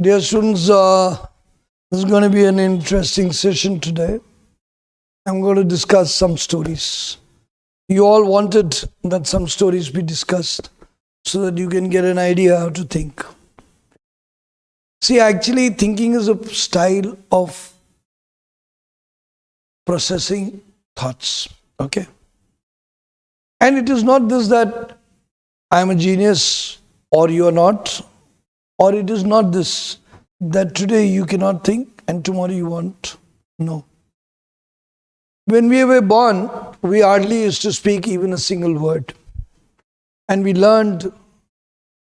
Dear students, this is going to be an interesting session today. I'm going to discuss some stories. You all wanted that some stories be discussed so that you can get an idea how to think. See, actually, thinking is a style of processing thoughts. Okay? And it is not this that I am a genius or you are not. Or it is not this, that today you cannot think and tomorrow you won't. No. When we were born, we hardly used to speak even a single word. And we learned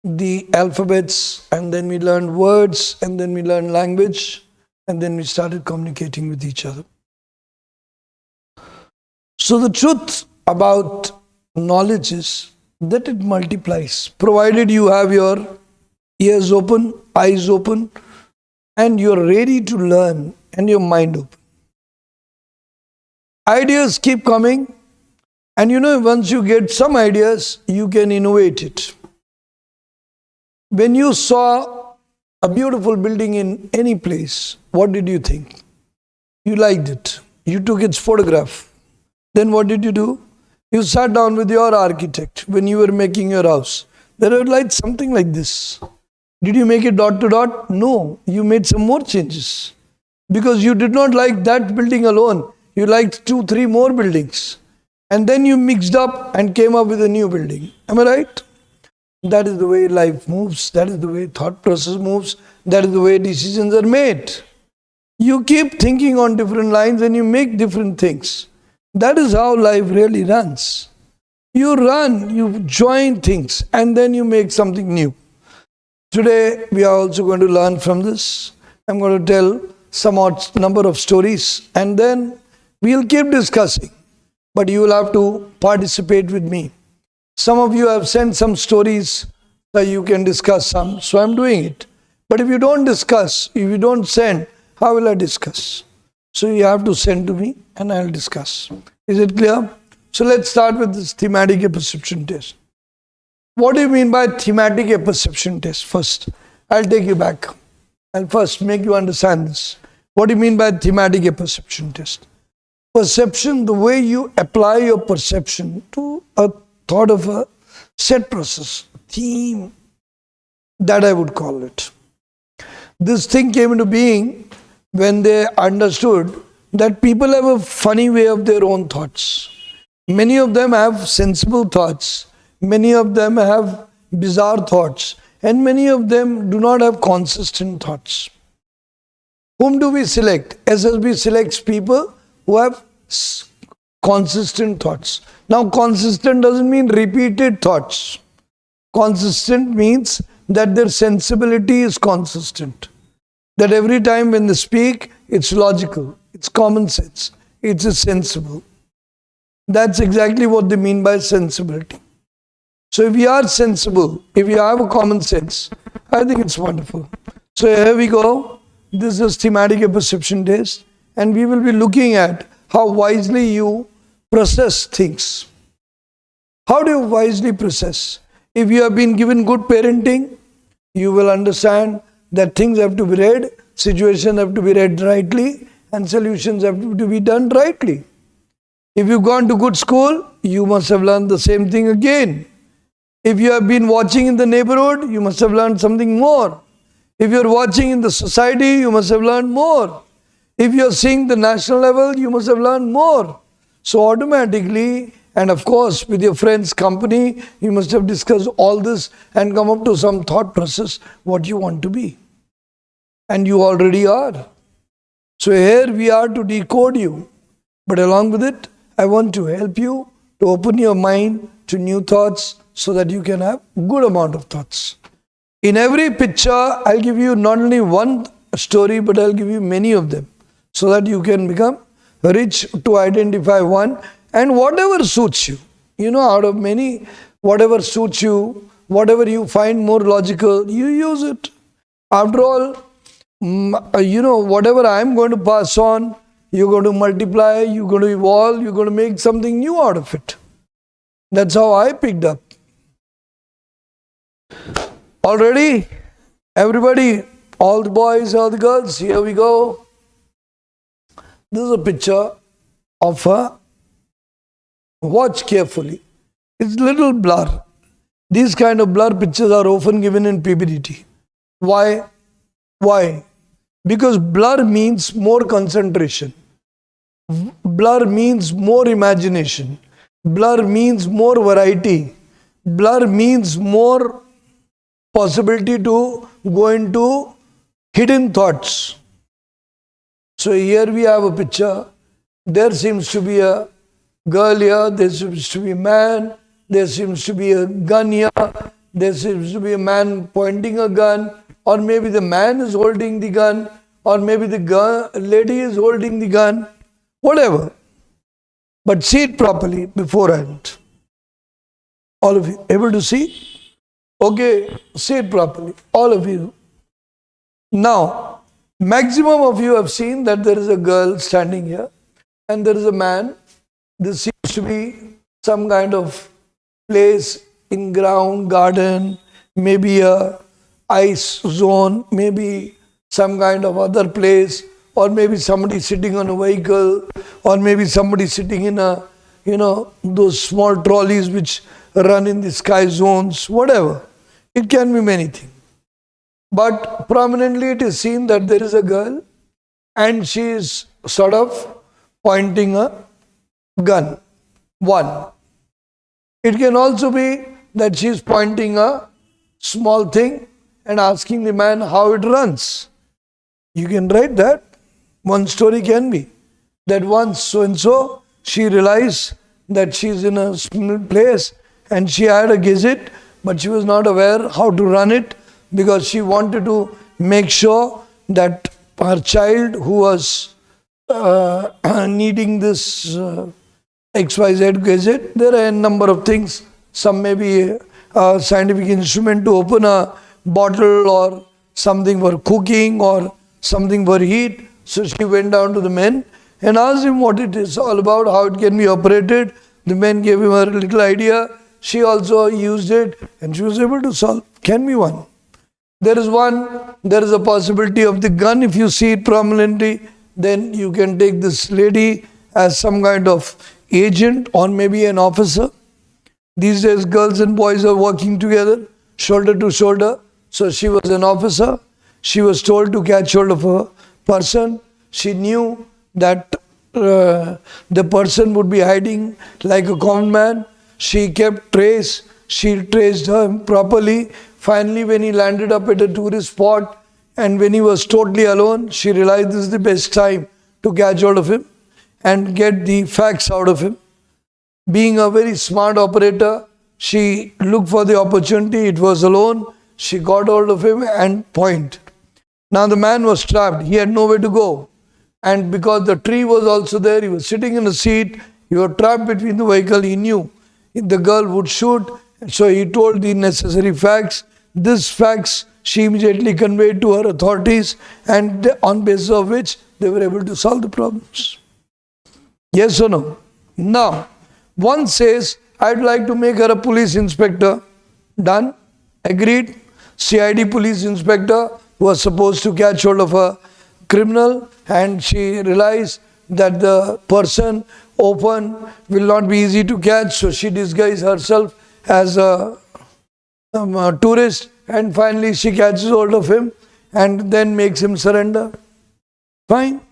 the alphabets, and then we learned words, and then we learned language, and then we started communicating with each other. So the truth about knowledge is that it multiplies, provided you have your ears open, eyes open, and you're ready to learn and your mind open. Ideas keep coming, and once you get some ideas, you can innovate it. When you saw a beautiful building in any place, what did you think? You liked it. You took its photograph. Then what did you do? You sat down with your architect when you were making your house. They would like something like this. Did you make it dot to dot? No, you made some more changes. Because you did not like that building alone. You liked 2-3 more buildings. And then you mixed up and came up with a new building. Am I right? That is the way life moves. That is the way thought process moves. That is the way decisions are made. You keep thinking on different lines and you make different things. That is how life really runs. You run, you join things, and then you make something new. Today, we are also going to learn from this. I'm going to tell some odd number of stories, and then we'll keep discussing. But you will have to participate with me. Some of you have sent some stories that you can discuss some, so I'm doing it. But if you don't discuss, if you don't send, how will I discuss? So you have to send to me, and I'll discuss. Is it clear? So let's start with this thematic apperception test. What do you mean by thematic apperception test? First, I'll take you back. I'll first make you understand this. What do you mean by thematic apperception test? Perception, the way you apply your perception to a thought of a set process, theme, that I would call it. This thing came into being when they understood that people have a funny way of their own thoughts. Many of them have sensible thoughts. Many of them have bizarre thoughts, and many of them do not have consistent thoughts. Whom do we select? SSB selects people who have consistent thoughts. Now, consistent doesn't mean repeated thoughts. Consistent means that their sensibility is consistent. That every time when they speak, it's logical, it's common sense, it's sensible. That's exactly what they mean by sensibility. So if you are sensible, if you have a common sense, I think it's wonderful. So here we go. This is thematic apperception test, and we will be looking at how wisely you process things. How do you wisely process? If you have been given good parenting, you will understand that things have to be read, situations have to be read rightly, and solutions have to be done rightly. If you've gone to good school, you must have learned the same thing again. If you have been watching in the neighborhood, you must have learned something more. If you're watching in the society, you must have learned more. If you're seeing the national level, you must have learned more. So automatically, and of course with your friends' company, you must have discussed all this and come up to some thought process what you want to be. And you already are. So here we are to decode you. But along with it, I want to help you to open your mind to new thoughts, so that you can have good amount of thoughts. In every picture, I'll give you not only one story, but I'll give you many of them, so that you can become rich to identify one, and whatever suits you. Out of many, whatever suits you, whatever you find more logical, you use it. After all, whatever I'm going to pass on, you're going to multiply, you're going to evolve, you're going to make something new out of it. That's how I picked up. Already, everybody All the boys, all the girls, here we go. This is a picture of a, watch carefully. It's little blur. These kind of blur pictures are often given in PPDT. Why? Why? Because blur means more concentration. Blur means more imagination. Blur means more variety. Blur means more possibility to go into hidden thoughts. So here we have a picture. There seems to be a girl here. There seems to be a man. There seems to be a gun here. There seems to be a man pointing a gun. Or maybe the man is holding the gun. Or maybe the lady is holding the gun. Whatever. But see it properly beforehand. All of you able to see? Okay, see it properly. All of you. Now, maximum of you have seen that there is a girl standing here and there is a man. This seems to be some kind of place in ground, garden, maybe a ice zone, maybe some kind of other place, or maybe somebody sitting on a vehicle, or maybe somebody sitting in a, those small trolleys which run in the sky zones, whatever. It can be many things. But prominently it is seen that there is a girl and she is sort of pointing a gun. One. It can also be that she is pointing a small thing and asking the man how it runs. You can write that. One story can be that once so-and-so, she realized that she is in a place and she had a gadget, but she was not aware how to run it because she wanted to make sure that her child who was needing this XYZ gadget, there are a number of things. Some may be a scientific instrument to open a bottle or something for cooking or something for heat. So she went down to the men and asked him what it is all about, how it can be operated. The men gave him a little idea. She also used it and she was able to solve. Can be one. There is a possibility of the gun. If you see it prominently, then you can take this lady as some kind of agent or maybe an officer. These days girls and boys are working together, shoulder to shoulder. So she was an officer. She was told to catch hold of a person. She knew that the person would be hiding like a common man. She kept trace. She traced him properly. Finally, when he landed up at a tourist spot and when he was totally alone, she realized this is the best time to catch hold of him and get the facts out of him. Being a very smart operator, she looked for the opportunity. It was alone. She got hold of him and pointed. Now the man was trapped. He had nowhere to go. And because the tree was also there, he was sitting in a seat. He was trapped between the vehicle. He knew the girl would shoot. So he told the necessary facts. These facts she immediately conveyed to her authorities, and on basis of which they were able to solve the problems. Yes or no? Now, one says, I'd like to make her a police inspector. Done. Agreed. CID police inspector was supposed to catch hold of a criminal, and she realized that the person open will not be easy to catch, so she disguised herself as a tourist, and finally she catches hold of him and then makes him surrender. Fine.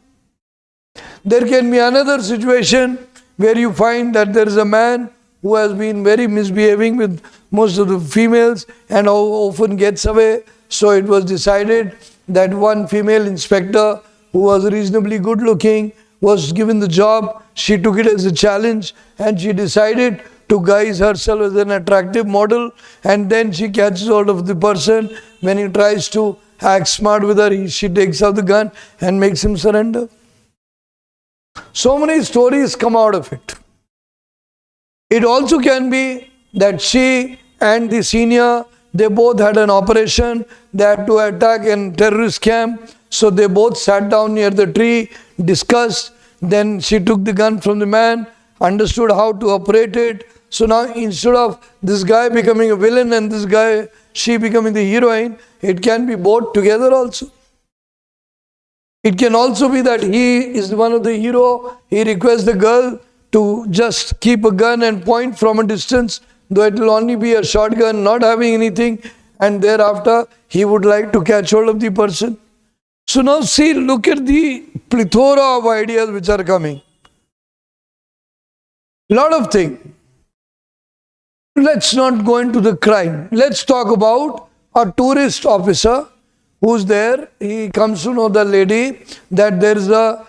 There can be another situation where you find that there is a man who has been very misbehaving with most of the females and often gets away. So it was decided that one female inspector who was reasonably good looking was given the job. She took it as a challenge and she decided to guise herself as an attractive model, and then she catches hold of the person. When he tries to act smart with her, she takes out the gun and makes him surrender. So many stories come out of it. It also can be that she and the senior, they both had an operation. They had to attack a terrorist camp. So they both sat down near the tree, discussed. Then she took the gun from the man, understood how to operate it. So now instead of this guy becoming a villain and she becoming the heroine, it can be both together also. It can also be that he is one of the hero. He requests the girl to just keep a gun and point from a distance, though it will only be a shotgun, not having anything, and thereafter he would like to catch hold of the person. So now see, look at the plethora of ideas which are coming. Lot of things. Let's not go into the crime. Let's talk about a tourist officer who's there. He comes to know the lady that there is a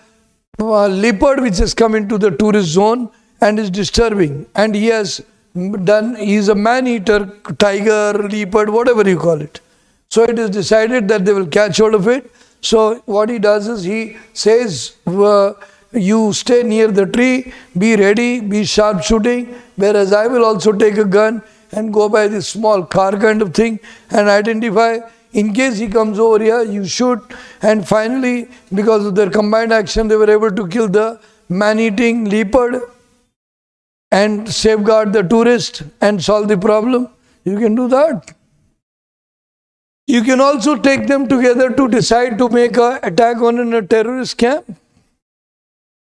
leopard which has come into the tourist zone and is disturbing. And he is a man-eater, tiger, leopard, whatever you call it. So it is decided that they will catch hold of it. So what he does is he says, you stay near the tree, be ready, be sharp shooting, whereas I will also take a gun and go by this small car kind of thing and identify. In case he comes over here, you shoot. And finally, because of their combined action, they were able to kill the man-eating leopard and safeguard the tourist and solve the problem. You can do that. You can also take them together to decide to make an attack on a terrorist camp.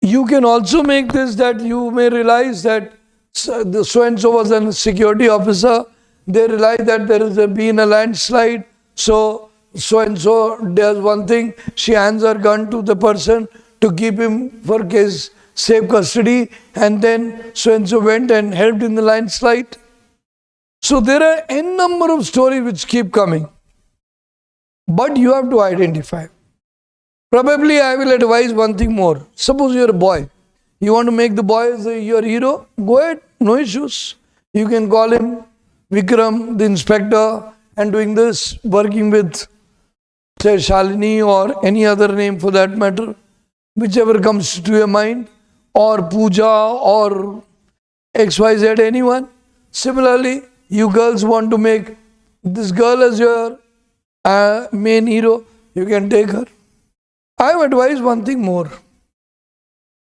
You can also make this that you may realize that the so-and-so was a security officer. They realize that there has been a landslide. So and-so does one thing. She hands her gun to the person to keep him for his safe custody. And then so-and-so went and helped in the landslide. So there are n number of stories which keep coming. But you have to identify. Probably I will advise one thing more. Suppose you are a boy. You want to make the boy your hero? Go ahead, no issues. You can call him Vikram, the inspector, and doing this, working with, say, Shalini or any other name for that matter, whichever comes to your mind, or Pooja or XYZ, anyone. Similarly, you girls want to make this girl as your main hero, you can take her. I have advised one thing more,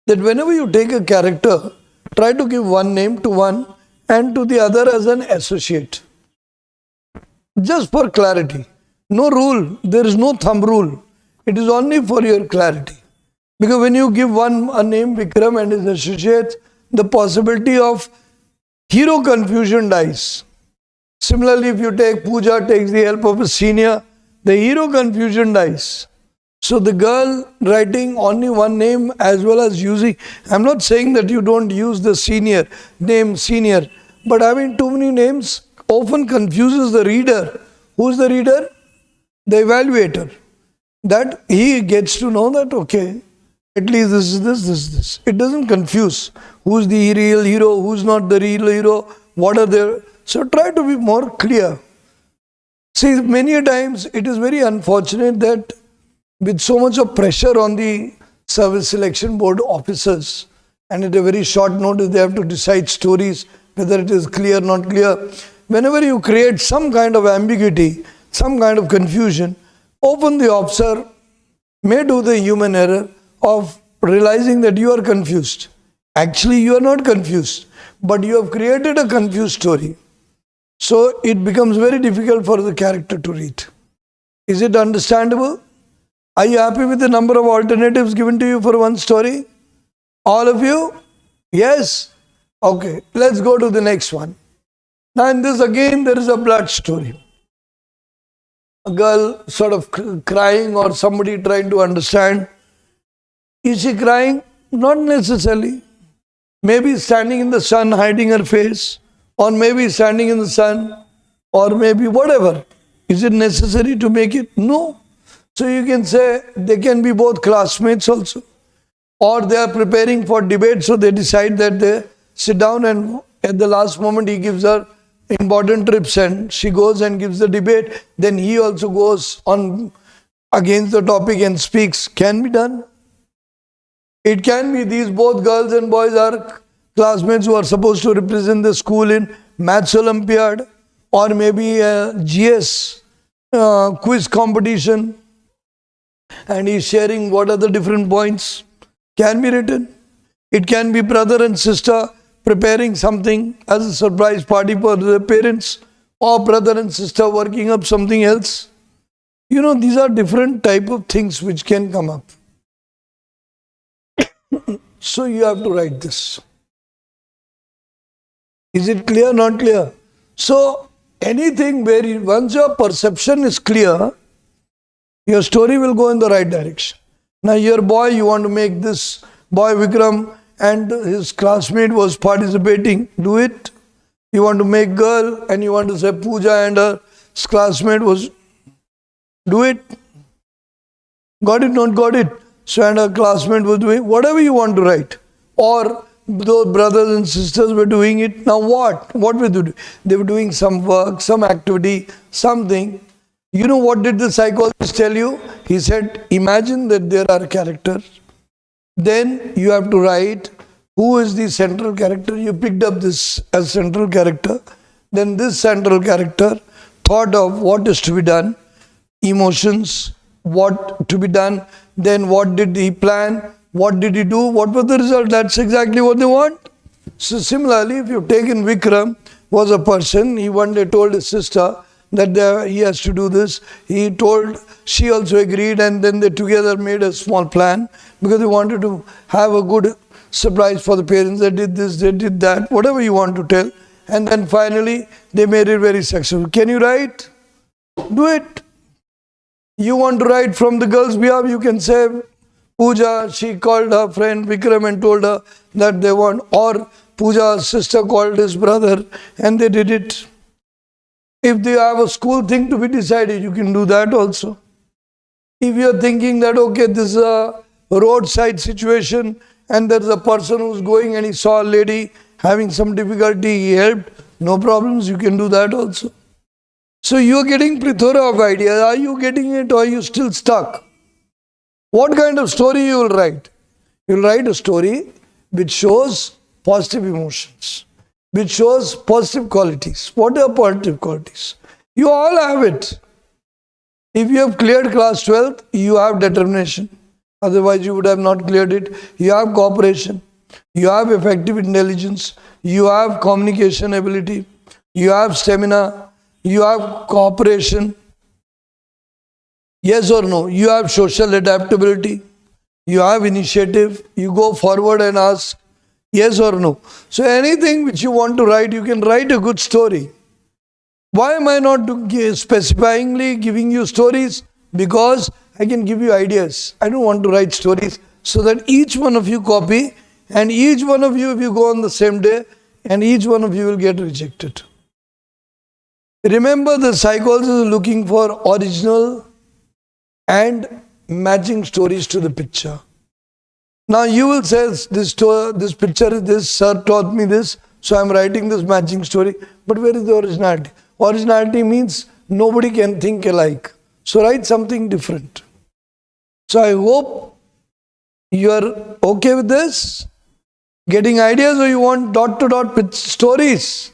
that whenever you take a character, try to give one name to one and to the other as an associate. Just for clarity. No rule, there is no thumb rule. It is only for your clarity. Because when you give one a name, Vikram, and his associates, the possibility of hero confusion dies. Similarly, if you take Pooja, takes the help of a senior, the hero confusion dies. So the girl writing only one name as well as using, I'm not saying that you don't use the senior name, senior, but having too many names often confuses the reader. Who's the reader? The evaluator. That he gets to know that, okay, at least this is this. It doesn't confuse who's the real hero, who's not the real hero, what are their... So try to be more clear. See, many times it is very unfortunate that with so much of pressure on the service selection board officers, and at a very short notice they have to decide stories, whether it is clear, not clear. Whenever you create some kind of ambiguity, some kind of confusion, often the officer may do the human error of realizing that you are confused. Actually, you are not confused, but you have created a confused story. So it becomes very difficult for the character to read. Is it understandable? Are you happy with the number of alternatives given to you for one story? All of you? Yes? Okay, let's go to the next one. Now in this again there is a blood story. A girl sort of crying or somebody trying to understand. Is she crying? Not necessarily. Maybe standing in the sun hiding her face, or maybe standing in the sun, or maybe whatever. Is it necessary to make it? No. So you can say they can be both classmates also, or they are preparing for debate, so they decide that they sit down and at the last moment he gives her important tips and she goes and gives the debate, then he also goes on against the topic and speaks. Can be done. It can be these both girls and boys are classmates who are supposed to represent the school in Maths Olympiad, or maybe a GS quiz competition, and he's sharing what are the different points. Can be written. It can be brother and sister preparing something as a surprise party for their parents, or brother and sister working up something else. You know, these are different type of things which can come up. So you have to write this. Is it clear, not clear? So anything where once your perception is clear, your story will go in the right direction. Now your boy, you want to make this boy Vikram and his classmate was participating, do it. You want to make girl and you want to say Pooja and her classmate was, do it. Got it, not got it? So and her classmate was doing whatever you want to write. Or those brothers and sisters were doing it. Now what? What were they doing? They were doing some work, some activity, something. You know what did the psychologist tell you? He said, imagine that there are characters. Then you have to write who is the central character. You picked up this as central character. Then this central character thought of what is to be done, emotions, what to be done, then what did he plan, what did he do, what was the result. That's exactly what they want. So similarly, if you've taken Vikram was a person, he one day told his sister that he has to do this. He told, she also agreed, and then they together made a small plan because they wanted to have a good surprise for the parents. They did this, they did that, whatever you want to tell. And then finally, they made it very successful. Can you write? Do it. You want to write from the girl's behalf, you can say, Pooja, she called her friend Vikram and told her that they want, or Pooja's sister called his brother and they did it. If they have a school thing to be decided, you can do that also. If you are thinking that, okay, this is a roadside situation and there is a person who is going and he saw a lady having some difficulty, he helped, no problems, you can do that also. So you are getting plethora of ideas. Are you getting it or are you still stuck? What kind of story you will write? You will write a story which shows positive emotions, which shows positive qualities. What are positive qualities? You all have it. If you have cleared class 12th, you have determination. Otherwise you would have not cleared it. You have cooperation. You have effective intelligence. You have communication ability. You have stamina. You have cooperation. Yes or no? You have social adaptability. You have initiative. You go forward and ask yes or no. So anything which you want to write, you can write a good story. Why am I not specifyingly giving you stories? Because I can give you ideas. I don't want to write stories so that each one of you copy and each one of you, if you go on the same day, and each one of you will get rejected. Remember, the psychologist is looking for original and matching stories to the picture. Now you will say, this picture is this, sir taught me this, so I am writing this matching story. But where is the originality? Originality means nobody can think alike. So write something different. So I hope you are okay with this. Getting ideas, or you want dot to dot stories?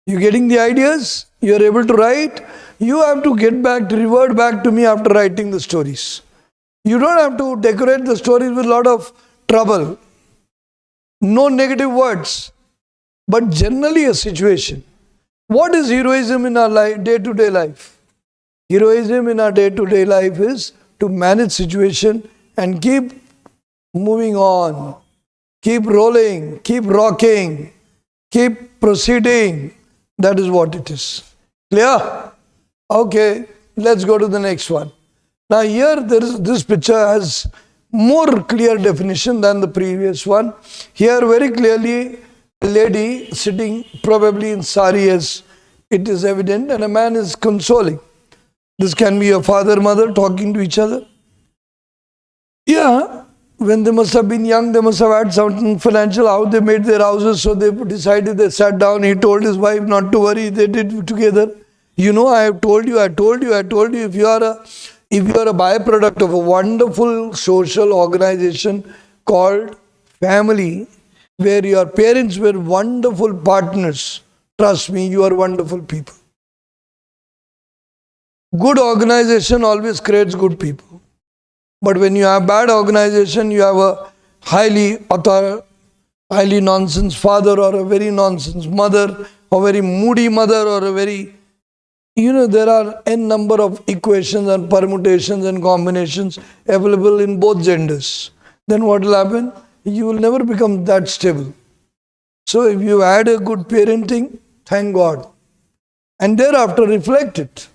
You getting the ideas? You are able to write? You have to revert back to me after writing the stories. You don't have to decorate the stories with a lot of trouble. No negative words. But generally a situation. What is heroism in our day-to-day life? Heroism in our day-to-day life is to manage situation and keep moving on. Keep rolling, keep rocking, keep proceeding. That is what it is. Clear? Okay, let's go to the next one. Now here this picture has more clear definition than the previous one. Here very clearly a lady sitting probably in sari, as it is evident, and a man is consoling. This can be a father, mother talking to each other. Yeah. When they must have been young, they must have had some financial, how they made their houses, so they decided, they sat down, he told his wife not to worry, they did it together. You know, I have told you, if you are a byproduct of a wonderful social organization called family, where your parents were wonderful partners, trust me, you are wonderful people. Good organization always creates good people. But when you have bad organization, you have a highly nonsense father or a very nonsense mother, or very moody mother, or a very, there are n number of equations and permutations and combinations available in both genders. Then what will happen? you will never become that stable. So if you had a good parenting, thank God. And thereafter reflect it.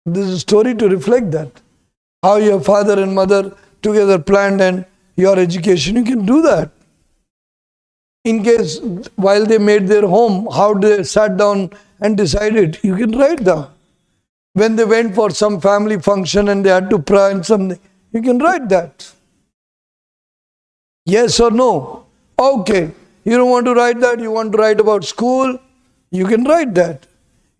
This is a story to reflect that. How your father and mother together planned and your education, you can do that. In case while they made their home, how they sat down and decided, you can write down. When they went for some family function and they had to plan something, you can write that. Yes or no? Okay. You don't want to write that, you want to write about school, you can write that.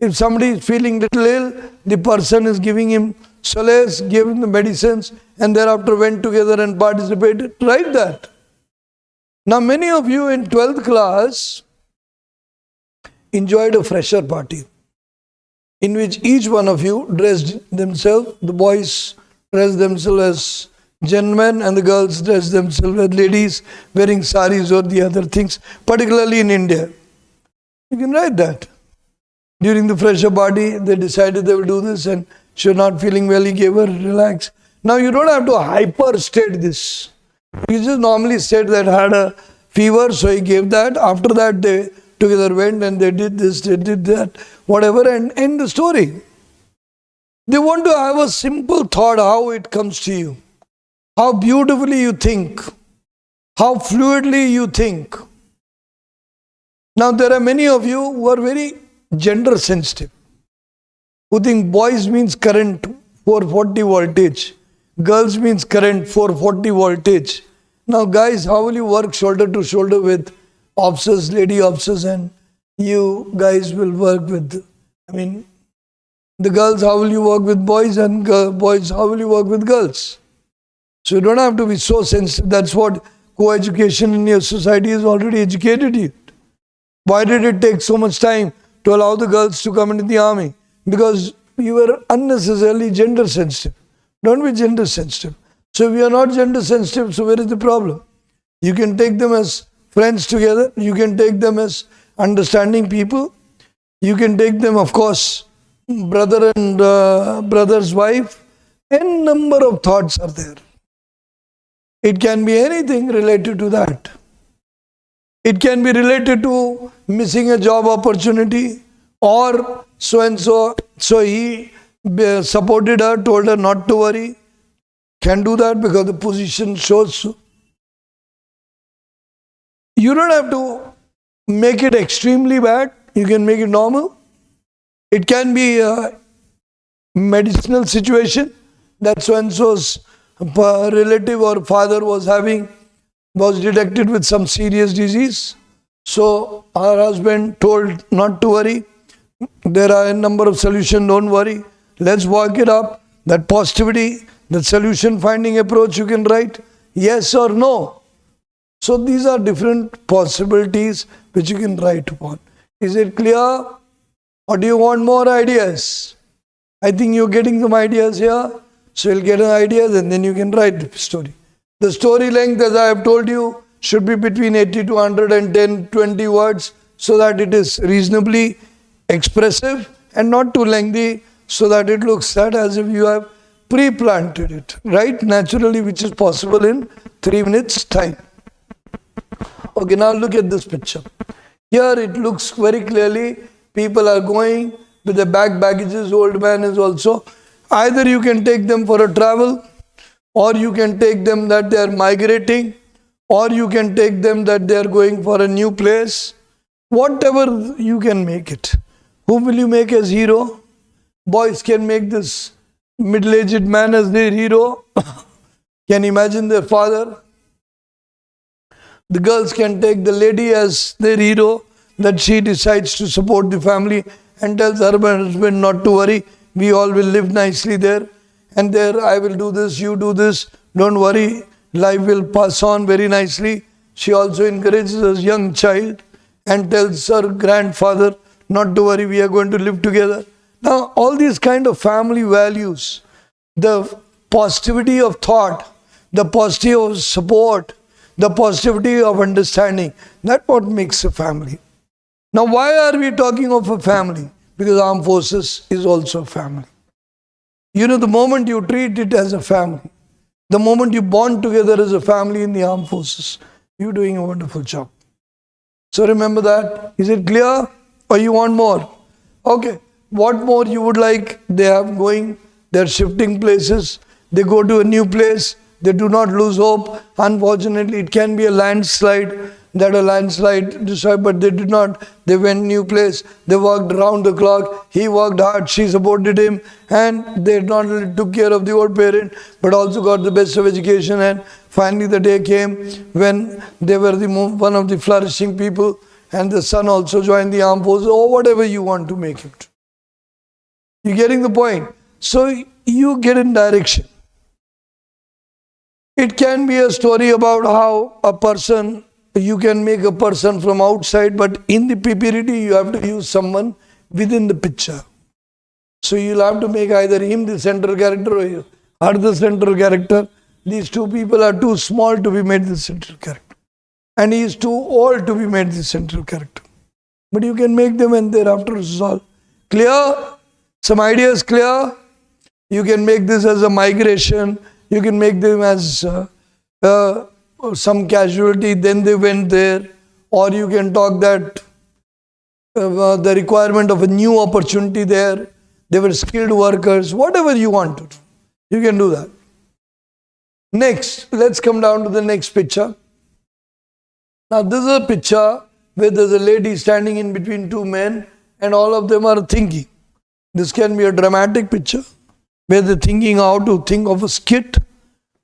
If somebody is feeling little ill, the person is giving him solace, gave him the medicines, and thereafter went together and participated, write that. Now many of you in 12th class enjoyed a fresher party in which each one of you dressed themselves, the boys dressed themselves as gentlemen and the girls dressed themselves as ladies wearing saris or the other things, particularly in India. You can write that. During the fresher party, they decided they will do this and she was not feeling well, he gave her relax. Now you don't have to hyper state this. You just normally said that had a fever, so he gave that. After that, they together went and they did this, they did that, whatever, and end the story. They want to have a simple thought how it comes to you, how beautifully you think, how fluidly you think. Now there are many of you who are very gender sensitive, who think boys means current 440 voltage, girls means current 440 voltage. Now guys, how will you work shoulder to shoulder with officers, lady officers, and you guys will work with, the girls, how will you work with boys, and boys, how will you work with girls? So you don't have to be so sensitive. That's what co-education in your society has already educated you. Why did it take so much time to allow the girls to come into the army? Because you were unnecessarily gender sensitive. Don't be gender sensitive. So if you are not gender sensitive, so where is the problem? You can take them as friends together. You can take them as understanding people. You can take them, of course, brother and brother's wife. N number of thoughts are there. It can be anything related to that. It can be related to missing a job opportunity, or so and so. So he supported her, told her not to worry. Can do that because the position shows so. You don't have to make it extremely bad. You can make it normal. It can be a medicinal situation that so and so's relative or father was detected with some serious disease. So her husband told not to worry. There are a number of solutions, don't worry. Let's work it up. That positivity, that solution finding approach you can write. Yes or no. So these are different possibilities which you can write upon. Is it clear? Or do you want more ideas? I think you're getting some ideas here. So you'll get an idea and then you can write the story. The story length, as I have told you, should be between 80 to 110, 20 words, so that it is reasonably expressive and not too lengthy, so that it looks as if you have pre-planted it, right? Naturally, which is possible in 3 minutes time. Okay, now look at this picture. Here it looks very clearly, people are going with the baggages, old man is also. Either you can take them for a travel, or you can take them that they are migrating, or you can take them that they are going for a new place. Whatever you can make it. Whom will you make as hero? Boys can make this middle-aged man as their hero. Can imagine their father. The girls can take the lady as their hero, that she decides to support the family and tells her husband not to worry. We all will live nicely there. And there I will do this, you do this. Don't worry, life will pass on very nicely. She also encourages a young child and tells her grandfather not to worry, we are going to live together. Now all these kind of family values, the positivity of thought, the positivity of support, the positivity of understanding, that's what makes a family. Now why are we talking of a family? Because armed forces is also a family. You know, the moment you treat it as a family, the moment you bond together as a family in the armed forces, You're doing a wonderful job. So remember that. Is it clear? Or you want more? Okay. What more you would like? They are going, they're shifting places. They go to a new place. They do not lose hope. Unfortunately, it can be a landslide. That a landslide destroyed, but they did not. They went new place. They worked round the clock. He worked hard. She supported him, and they not only took care of the old parent, but also got the best of education. And finally, the day came when they were one of the flourishing people, and the son also joined the armed forces, or whatever you want to make him. You getting the point? So you get in direction. It can be a story about how a person. You can make a person from outside, but in the PPT you have to use someone within the picture. So you'll have to make either him the central character or her the central character. These two people are too small to be made the central character. And he is too old to be made the central character. But you can make them and thereafter resolve. Clear? Some ideas clear? You can make this as a migration. You can make them as some casualty, then they went there, or you can talk that the requirement of a new opportunity there, they were skilled workers, whatever you want to do, you can do that. Next, let's come down to the next picture. Now this is a picture where there's a lady standing in between two men and all of them are thinking. This can be a dramatic picture where they're thinking how to think of a skit,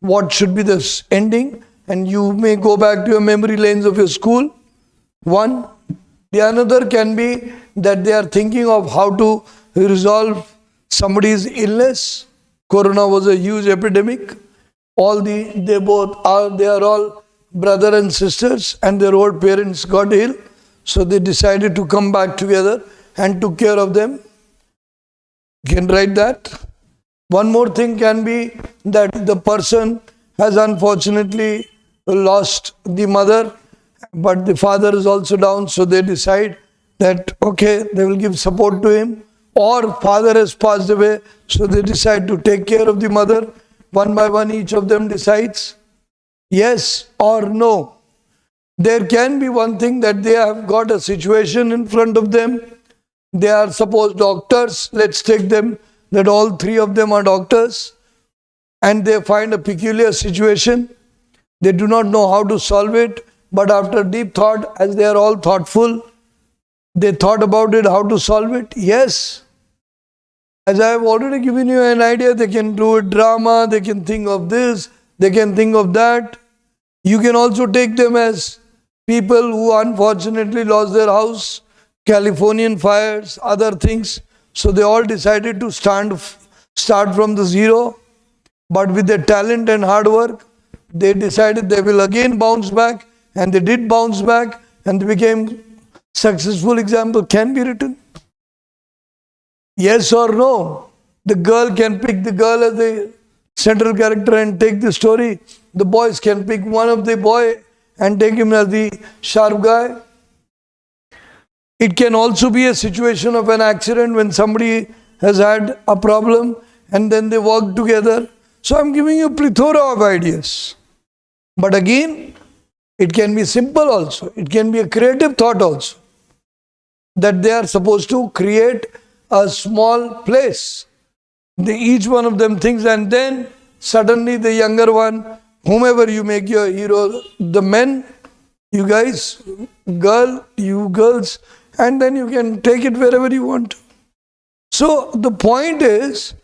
what should be the ending. And you may go back to your memory lanes of your school. One. The another can be that they are thinking of how to resolve somebody's illness. Corona was a huge epidemic. They are all brother and sisters, and their old parents got ill. So they decided to come back together and took care of them. You can write that. One more thing can be that the person has unfortunately lost the mother, but the father is also down, so they decide that okay, they will give support to him, or father has passed away, so they decide to take care of the mother. One by one, each of them decides yes or no. There can be one thing that they have got a situation in front of them. They are suppose doctors, let's take them that all three of them are doctors, and they find a peculiar situation. They do not know how to solve it, but after deep thought, as they are all thoughtful, they thought about it, how to solve it. Yes, as I have already given you an idea, they can do a drama, they can think of this, they can think of that. You can also take them as people who unfortunately lost their house, Californian fires, other things. So they all decided to start from the zero, but with their talent and hard work, they decided they will again bounce back, and they did bounce back, and they became successful. Example can be written. Yes or no? The girl can pick the girl as the central character and take the story. The boys can pick one of the boy and take him as the sharp guy. It can also be a situation of an accident when somebody has had a problem and then they work together. So I'm giving you a plethora of ideas. But again, it can be simple also. It can be a creative thought also. That they are supposed to create a small place. Each one of them thinks, and then suddenly the younger one, whomever you make your hero, the men, you guys, you girls, and then you can take it wherever you want. So the point is,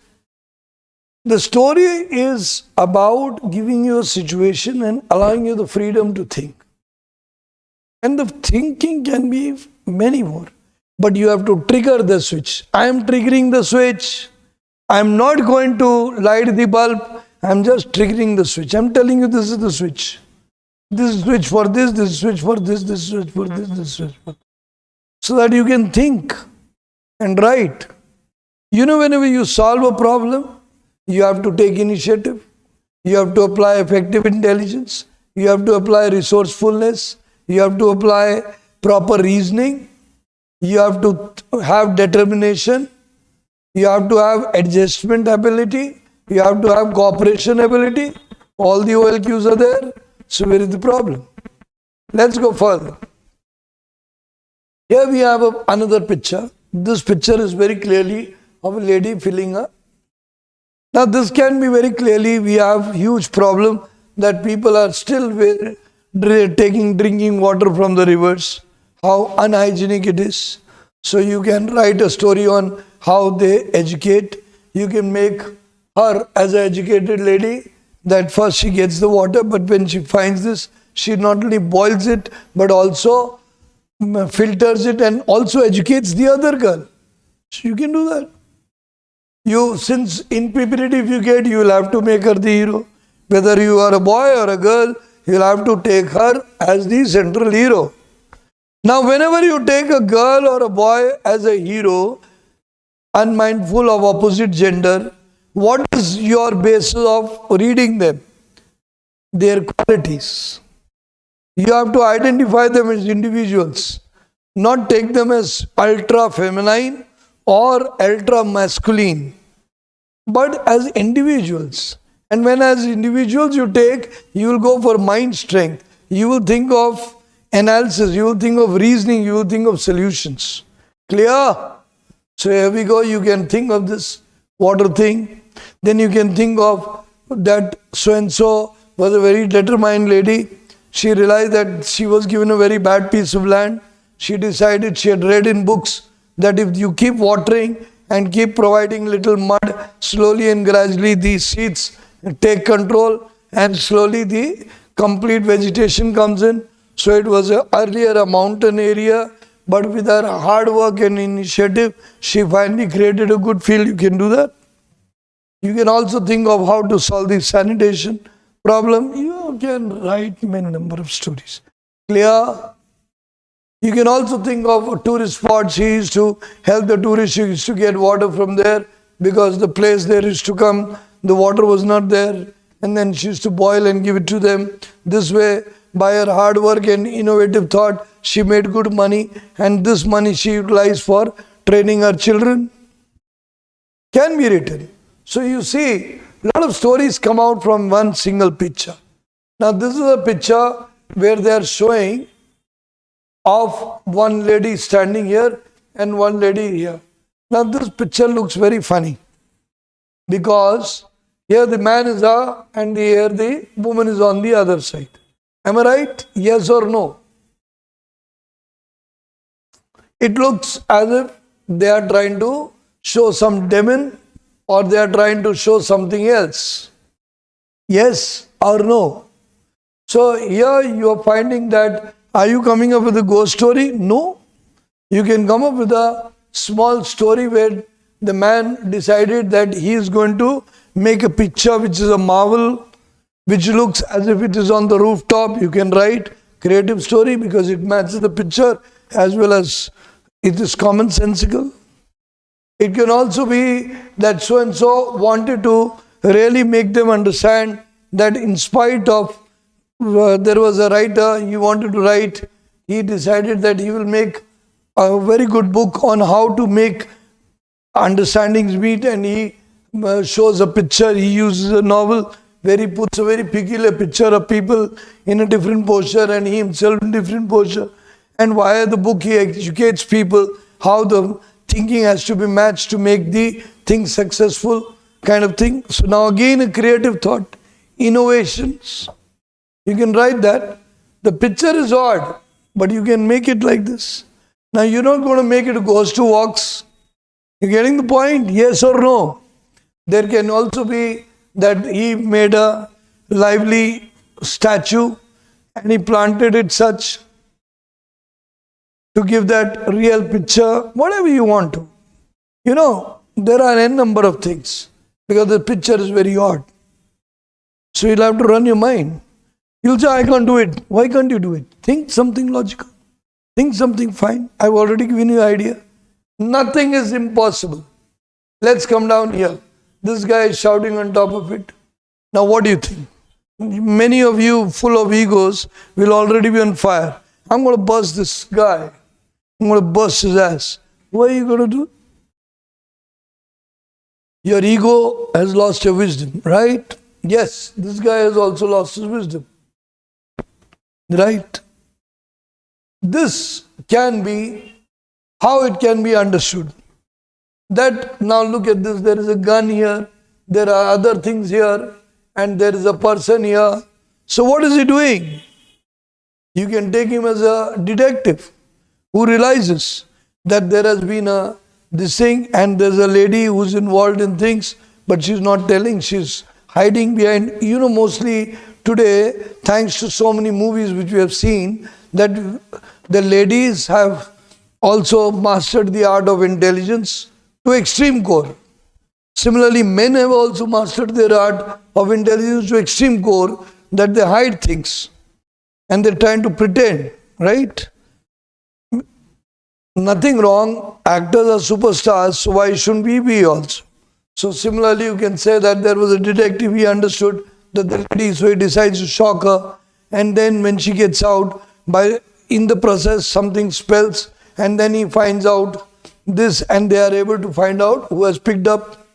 the story is about giving you a situation and allowing you the freedom to think. And the thinking can be many more. But you have to trigger the switch. I am triggering the switch. I am not going to light the bulb. I am just triggering the switch. I am telling you this is the switch. This is switch for this switch for this switch for this switch for this. So that you can think and write. You know, whenever you solve a problem, you have to take initiative. You have to apply effective intelligence. You have to apply resourcefulness. You have to apply proper reasoning. You have to have determination. You have to have adjustment ability. You have to have cooperation ability. All the OLQs are there. So where is the problem? Let's go further. Here we have another picture. This picture is very clearly of a lady filling a. Now this can be very clearly, we have huge problem that people are still drinking water from the rivers, how unhygienic it is. So you can write a story on how they educate. You can make her as an educated lady that first she gets the water, but when she finds this, she not only boils it, but also filters it and also educates the other girl. So you can do that. Since in PPT if you get, you will have to make her the hero. Whether you are a boy or a girl, you will have to take her as the central hero. Now whenever you take a girl or a boy as a hero, unmindful of opposite gender, what is your basis of reading them? Their qualities. You have to identify them as individuals, not take them as ultra feminine or ultra masculine, but as individuals. And when as individuals you take, you will go for mind strength. You will think of analysis, you will think of reasoning, you will think of solutions. Clear? So here we go, you can think of this water thing. Then you can think of that so-and-so was a very determined lady. She realized that she was given a very bad piece of land. She decided, she had read in books, that if you keep watering and keep providing little mud, slowly and gradually these seeds take control and slowly the complete vegetation comes in. So it was earlier a mountain area, but with her hard work and initiative, she finally created a good field. You can do that. You can also think of how to solve the sanitation problem. You can write many number of stories. Clear? You can also think of tourist spots. She used to help the tourists. She used to get water from there because the place there used to come, the water was not there. And then she used to boil and give it to them. This way, by her hard work and innovative thought, she made good money. And this money she utilized for training her children. Can be written. So you see, a lot of stories come out from one single picture. Now this is a picture where they are showing of one lady standing here and one lady here. Now this picture looks very funny because here the man is and here the woman is on the other side. Am I right? Yes or no? It looks as if they are trying to show some demon or they are trying to show something else. Yes or no? So here you are finding that, are you coming up with a ghost story? No. You can come up with a small story where the man decided that he is going to make a picture which is a marvel, which looks as if it is on the rooftop. You can write creative story because it matches the picture as well as it is commonsensical. It can also be that so-and-so wanted to really make them understand that in spite of there was a writer, he wanted to write, he decided that he will make a very good book on how to make understandings meet, and he shows a picture, he uses a novel where he puts a very peculiar picture of people in a different posture and he himself in different posture. And via the book he educates people how the thinking has to be matched to make the thing successful kind of thing. So now again a creative thought, innovations. You can write that. The picture is odd, but you can make it like this. Now you're not going to make it a ghost who walks. You're getting the point? Yes or no? There can also be that he made a lively statue and he planted it such to give that real picture, whatever you want to. You know, there are n number of things because the picture is very odd. So you'll have to run your mind. You'll say, I can't do it. Why can't you do it? Think something logical. Think something fine. I've already given you an idea. Nothing is impossible. Let's come down here. This guy is shouting on top of it. Now what do you think? Many of you full of egos will already be on fire. I'm going to bust this guy. I'm going to bust his ass. What are you going to do? Your ego has lost your wisdom, right? Yes, this guy has also lost his wisdom. Right? this can be how it can be understood. That now look at this, there is a gun here, there are other things here, and there is a person here. So what is he doing? You can take him as a detective who realizes that there has been this thing and there's a lady who's involved in things, but she's not telling, she's hiding behind. Mostly today, thanks to so many movies which we have seen, that the ladies have also mastered the art of intelligence to extreme core. Similarly, men have also mastered their art of intelligence to extreme core, that they hide things and they're trying to pretend, right? Nothing wrong, actors are superstars, so why shouldn't we be also? So similarly, you can say that there was a detective, he understood that the lady, so he decides to shock her, and then when she gets out, in the process something spells, and then he finds out this, and they are able to find out who has picked up.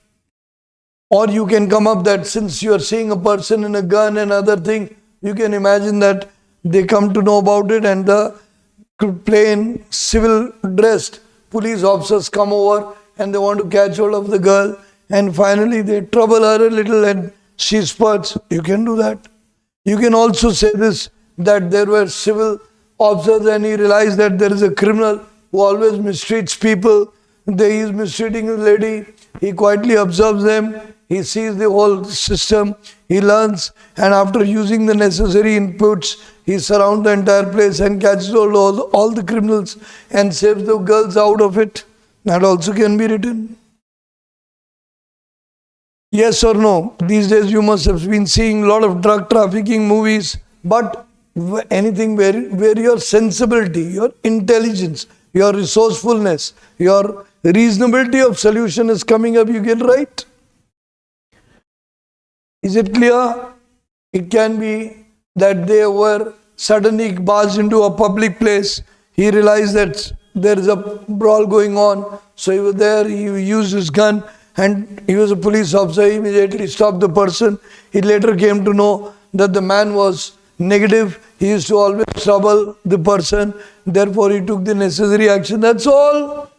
Or you can come up that since you are seeing a person in a gun and other thing, you can imagine that they come to know about it, and the plain civil dressed police officers come over and they want to catch hold of the girl, and finally they trouble her a little and she spurts. You can do that. You can also say this, that there were civil officers and he realized that there is a criminal who always mistreats people. He is mistreating the lady. He quietly observes them. He sees the whole system. He learns, and after using the necessary inputs, he surrounds the entire place and catches hold of all the criminals and saves the girls out of it. That also can be written. Yes or no? These days you must have been seeing a lot of drug trafficking movies, but anything where your sensibility, your intelligence, your resourcefulness, your reasonability of solution is coming up, you can write. Is it clear? It can be that they were suddenly barged into a public place. He realized that there is a brawl going on. So he was there, he used his gun, and he was a police officer. He immediately stopped the person. He later came to know that the man was negative. He used to always trouble the person. Therefore, he took the necessary action. That's all.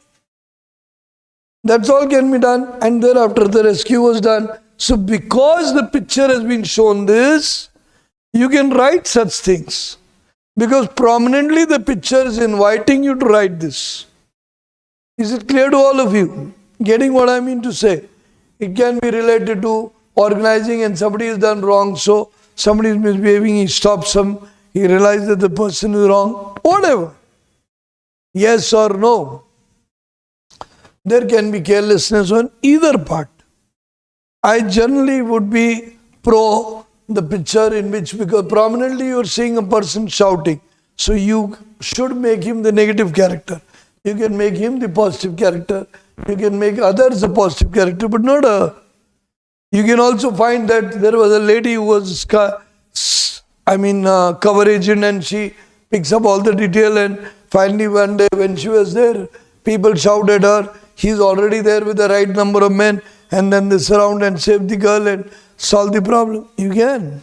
That's all can be done. And thereafter, the rescue was done. So because the picture has been shown this, you can write such things. Because prominently the picture is inviting you to write this. Is it clear to all of you? Getting what I mean to say? It can be related to organizing and somebody has done wrong, so somebody is misbehaving, he stops him, he realizes that the person is wrong, whatever. Yes or no? There can be carelessness on either part. I generally would be pro the picture in which, because prominently you are seeing a person shouting, so you should make him the negative character. You can make him the positive character. You can make others a positive character, but not a... You can also find that there was a lady who was cover agent, and she picks up all the detail, and finally one day when she was there, people shout at her, he's already there with the right number of men, and then they surround and save the girl and solve the problem. You can.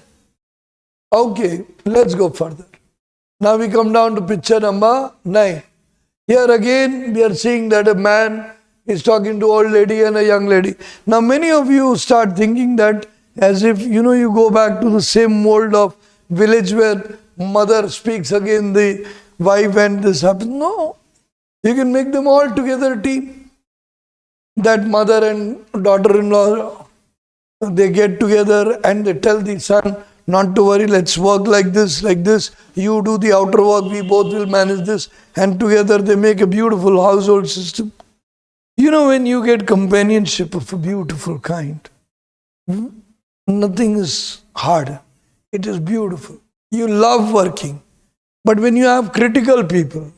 Okay, let's go further. Now we come down to picture number 9. Here again we are seeing that a man is talking to old lady and a young lady. Now many of you start thinking that as if, you go back to the same mold of village where mother speaks against the wife and this happens. No. You can make them all together a team. That mother and daughter-in-law, they get together and they tell the son, not to worry, let's work like this, you do the outer work, we both will manage this, and together they make a beautiful household system. When you get companionship of a beautiful kind, nothing is hard. It is beautiful. You love working. But when you have critical people,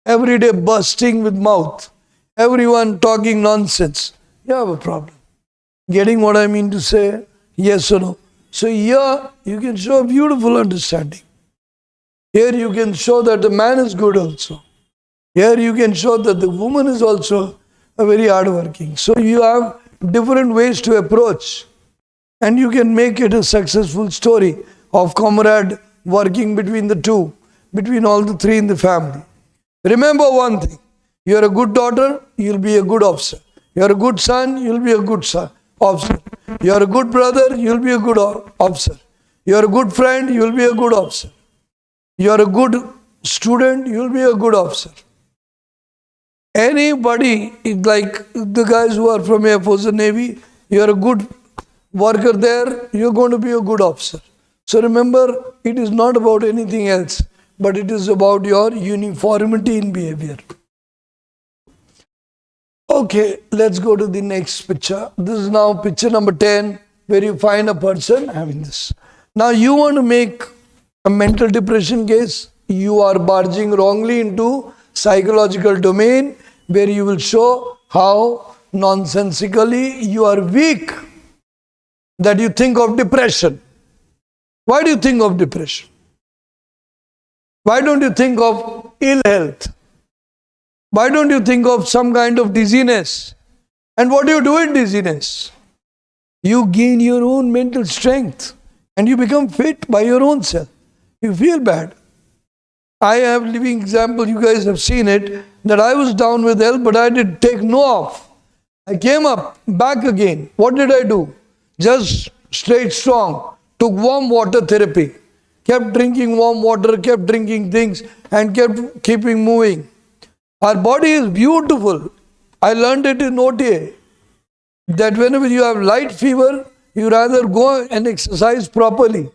every day bursting with mouth, everyone talking nonsense, you have a problem. Getting what I mean to say? Yes or no? So here you can show a beautiful understanding. Here you can show that the man is good also. Here you can show that the woman is also a very hardworking. So you have different ways to approach, and you can make it a successful story of comrade working between the two, between all the three in the family. Remember one thing. You are a good daughter, you'll be a good officer. You are a good son, you'll be a good officer. You are a good brother, you'll be a good officer. You are a good friend, you'll be a good officer. You are a good student, you'll be a good officer. Anybody, like the guys who are from Air Force and Navy, you are a good worker there, you're going to be a good officer. So remember, it is not about anything else, but it is about your uniformity in behavior. Okay, let's go to the next picture. This is now picture number 10, where you find a person having this. Now you want to make a mental depression case. You are barging wrongly into psychological domain, where you will show how nonsensically you are weak, that you think of depression. Why do you think of depression? Why don't you think of ill health? Why don't you think of some kind of dizziness? And what do you do in dizziness? You gain your own mental strength and you become fit by your own self. You feel bad. I have living example, you guys have seen it, that I was down with health, but I did take no off. I came up, back again. What did I do? Just stayed strong. Took warm water therapy. Kept drinking warm water, kept drinking things, and kept keeping moving. Our body is beautiful. I learned it in OTA, that whenever you have light fever, you rather go and exercise properly.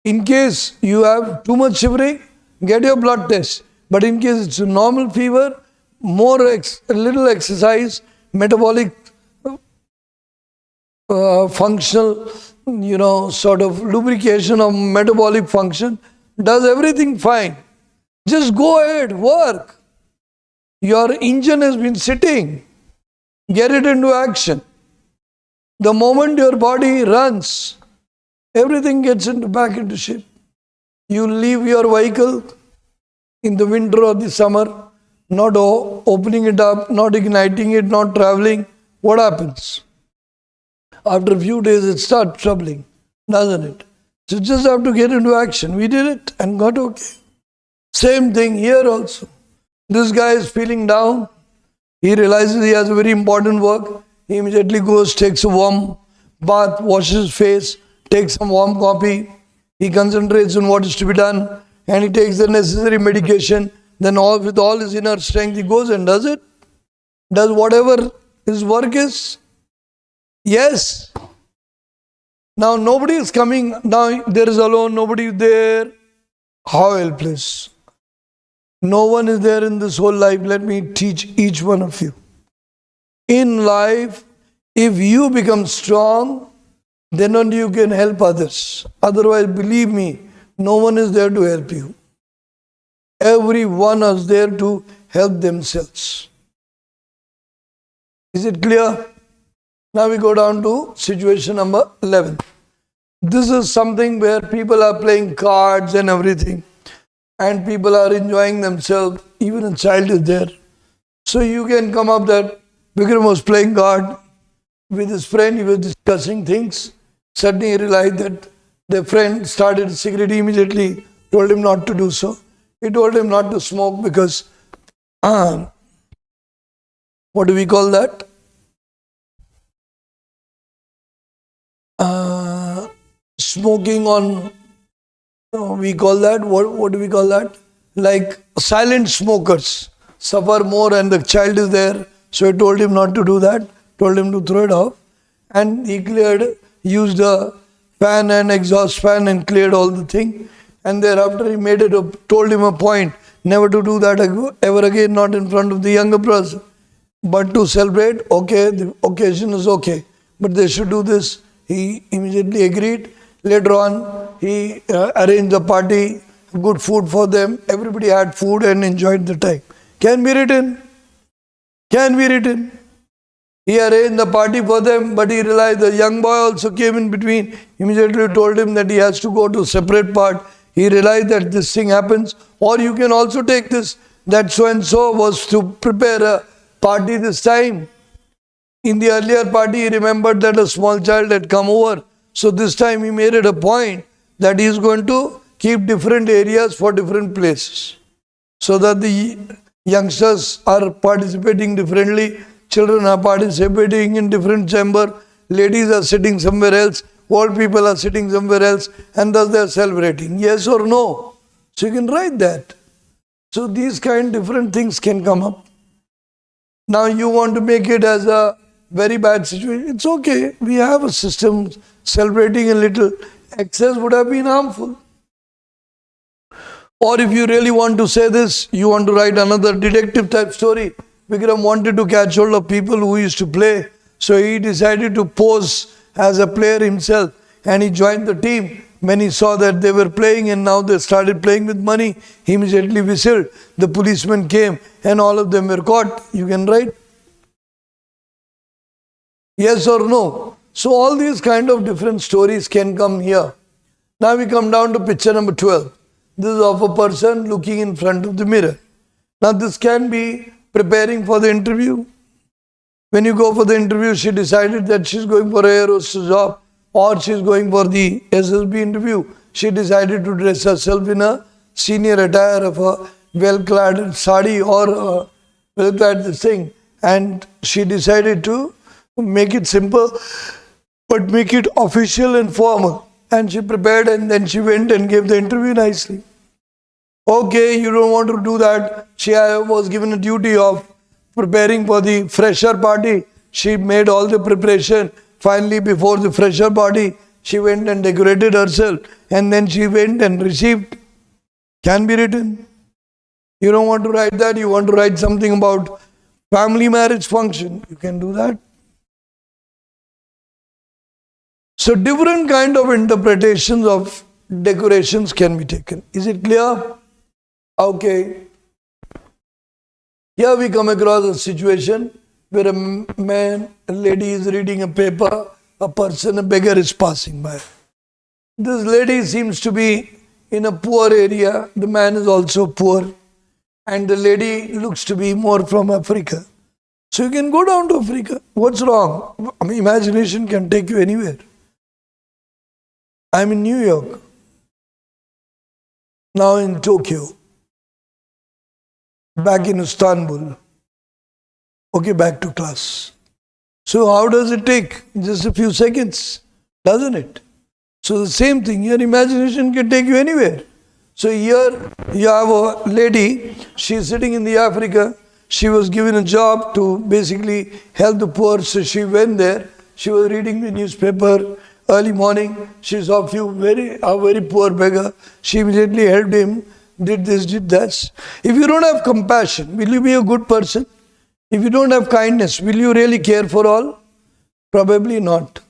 In case you have too much shivering, get your blood test. But in case it's a normal fever, a little exercise, metabolic functional, sort of lubrication of metabolic function, does everything fine. Just go ahead, work. Your engine has been sitting. Get it into action. The moment your body runs, everything gets back into shape. You leave your vehicle in the winter or the summer, not opening it up, not igniting it, not traveling. What happens? After a few days, it starts troubling, doesn't it? So you just have to get into action. We did it and got okay. Same thing here also. This guy is feeling down. He realizes he has a very important work. He immediately goes, takes a warm bath, washes his face, takes some warm coffee. He concentrates on what is to be done and he takes the necessary medication. Then with all his inner strength, he goes and does it. Does whatever his work is. Yes. Now nobody is coming. Now there is alone, nobody is there. How helpless. No one is there in this whole life. Let me teach each one of you. In life, if you become strong, then only you can help others. Otherwise, believe me, no one is there to help you. Everyone is there to help themselves. Is it clear? Now we go down to situation number 11. This is something where people are playing cards and everything. And people are enjoying themselves. Even a child is there. So you can come up that Vikram was playing card with his friend. He was discussing things. Suddenly he realized that the friend started a cigarette. He immediately told him not to do so. He told him not to smoke because, what do we call that? Smoking on, we call that, what do we call that? Like silent smokers suffer more and the child is there. So he told him not to do that, told him to throw it off. And he used a fan and exhaust fan and cleared all the thing. And thereafter he told him a point, never to do that ever again, not in front of the younger person. But to celebrate, okay, the occasion is okay. But they should do this. He immediately agreed. Later on, he arranged a party, good food for them. Everybody had food and enjoyed the time. Can be written. Can be written. He arranged the party for them, but he realized the young boy also came in between. Immediately told him that he has to go to a separate part. He realized that this thing happens. Or you can also take this, that so-and-so was to prepare a party this time. In the earlier party, he remembered that a small child had come over. So this time he made it a point that he is going to keep different areas for different places. so that the youngsters are participating differently, children are participating in different chamber, ladies are sitting somewhere else, old people are sitting somewhere else, and thus they are celebrating. Yes or no? So you can write that. So these kind of different things can come up. Now you want to make it as a very bad situation. It's okay. We have a system. Celebrating a little excess would have been harmful. Or if you really want to say this, you want to write another detective type story. Vikram wanted to catch hold of people who used to play. So he decided to pose as a player himself and he joined the team. When he saw that they were playing and now they started playing with money, he immediately whistled. The policeman came and all of them were caught. You can write yes or no. So all these kind of different stories can come here. Now we come down to picture number 12. This is of a person looking in front of the mirror. Now this can be preparing for the interview. When you go for the interview, she decided that she's going for a air hostess job or she's going for the SSB interview. She decided to dress herself in a senior attire of a well-clad sari or a well-clad this thing. And she decided to make it simple but make it official and formal. And she prepared and then she went and gave the interview nicely. Okay, you don't want to do that. She was given a duty of preparing for the fresher party. She made all the preparation. Finally, before the fresher party, she went and decorated herself. And then she went and received. Can be written. You don't want to write that. You want to write something about family marriage function. You can do that. So different kind of interpretations of decorations can be taken. Is it clear? Okay. Here we come across a situation where a man, a lady is reading a paper, a person, a beggar is passing by. This lady seems to be in a poor area. The man is also poor. And the lady looks to be more from Africa. So you can go down to Africa. What's wrong? I mean, imagination can take you anywhere. I'm in New York, now in Tokyo, back in Istanbul. Okay, back to class. So how does it take? Just a few seconds, doesn't it? So the same thing, your imagination can take you anywhere. So here you have a lady, she is sitting in the Africa, she was given a job to basically help the poor, so she went there, she was reading the newspaper. Early morning, she saw a very poor beggar. She immediately helped him, did this, did that. If you don't have compassion, will you be a good person? If you don't have kindness, will you really care for all? Probably not.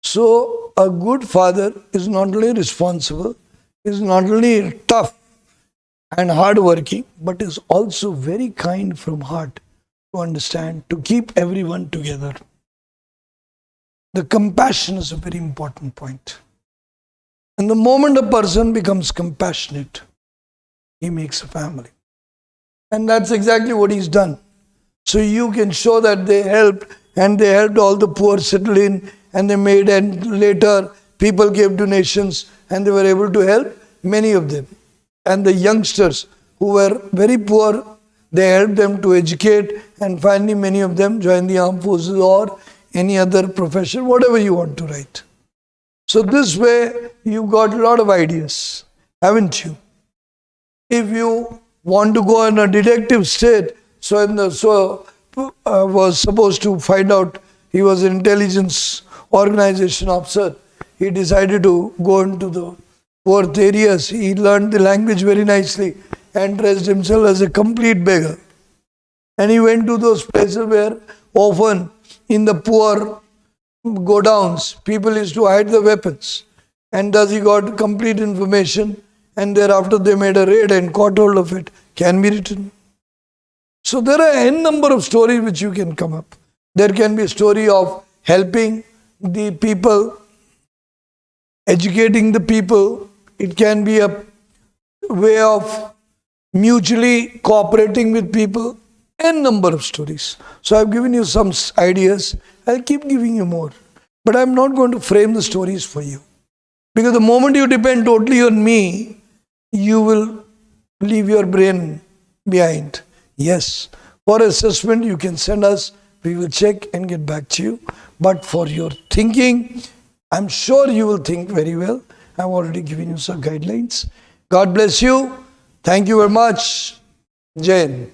So, a good father is not only responsible, is not only tough and hardworking, but is also very kind from heart to understand, to keep everyone together. The compassion is a very important point. And the moment a person becomes compassionate, he makes a family. And that's exactly what he's done. So you can show that they helped, and they helped all the poor settle in, and they made, and later people gave donations, and they were able to help many of them. And the youngsters who were very poor, they helped them to educate, and finally many of them joined the armed forces or any other profession, whatever you want to write. So this way, you got a lot of ideas, haven't you? If you want to go in a detective state, was supposed to find out, he was an intelligence organization officer. He decided to go into the poor areas. He learned the language very nicely and dressed himself as a complete beggar. And he went to those places where often in the poor godowns, people used to hide the weapons. And thus he got complete information, and thereafter they made a raid and caught hold of it. Can be written. So there are n number of stories which you can come up. There can be a story of helping the people, educating the people. It can be a way of mutually cooperating with people. N number of stories. So I've given you some ideas. I'll keep giving you more. But I'm not going to frame the stories for you. Because the moment you depend totally on me, you will leave your brain behind. Yes. For assessment, you can send us. We will check and get back to you. But for your thinking, I'm sure you will think very well. I've already given you some guidelines. God bless you. Thank you very much. Jai Hind.